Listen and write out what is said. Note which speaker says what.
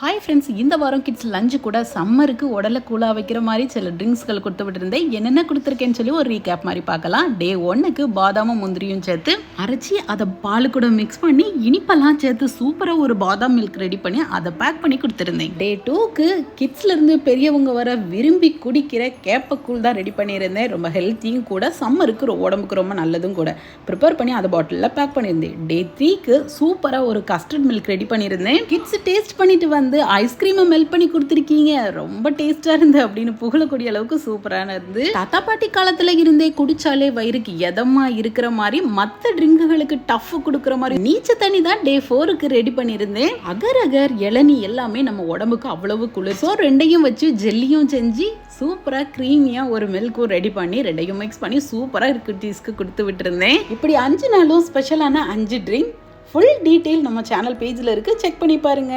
Speaker 1: Hi friends, இந்த வாரம் kids lunch கூட சம்மருக்கு உடலை கூலாக வைக்கிற மாதிரி சில ட்ரிங்க்ஸ்கள் கொடுத்து விட்டுருந்தேன். என்னென்ன கொடுத்துருக்கேன்னு சொல்லி ஒரு ரீகேப் மாதிரி பார்க்கலாம். டே 1க்கு பாதாமும் முந்திரியும் சேர்த்து அரைச்சி அதை பால் கூட மிக்ஸ் பண்ணி இனிப்பெல்லாம் சேர்த்து சூப்பராக ஒரு பாதாம் மில்க் ரெடி பண்ணி அதை பேக் பண்ணி கொடுத்துருந்தேன். டே 2க்கு கிட்ஸ்லேருந்து பெரியவங்க வர விரும்பி குடிக்கிற கேப்பக்கூழ் தான் ரெடி பண்ணியிருந்தேன். ரொம்ப ஹெல்த்தியும் கூட, சம்மருக்கு உடம்புக்கு ரொம்ப நல்லதும் கூட. ப்ரிப்பேர் பண்ணி அதை பாட்டிலில் பேக் பண்ணியிருந்தேன். டே 3க்கு சூப்பராக ஒரு கஸ்டர்ட் மில்க் ரெடி பண்ணியிருந்தேன். கிட்ஸ் டேஸ்ட் பண்ணிட்டு வந்து ஐஸ்கிரீமை மெல்ட் பண்ணி கொடுத்துருக்கீங்க, ரொம்ப டேஸ்டா இருந்து அப்படின்னு புகழக்கூடிய அளவுக்கு சூப்பரான இருந்து. தாத்தா பாட்டி காலத்துல இருந்தே குடிச்சாலே வயிறுக்கு எதமா இருக்கிற மாதிரி, மற்ற ட்ரிங்குகளுக்கு டஃப் கொடுக்குற மாதிரி நீச்ச தண்ணி தான் டே 4க்கு ரெடி பண்ணியிருந்தேன். அகர் அகர் இளநீ எல்லாமே நம்ம உடம்புக்கு அவ்வளவு குளிர். ஸோ ரெண்டையும் வச்சு ஜெல்லியும் செஞ்சு சூப்பரா கிரீமியா ஒரு மில்க்கும் ரெடி பண்ணி ரெண்டையும் மிக்ஸ் பண்ணி சூப்பரா குட்டீஸ்க்கு கொடுத்து விட்டுருந்தேன். இப்படி 5 நாளும் ஸ்பெஷலான 5 ட்ரிங்க் ஃபுல் டீட்டெயில் நம்ம சேனல் பேஜில் இருக்கு, செக் பண்ணி பாருங்க.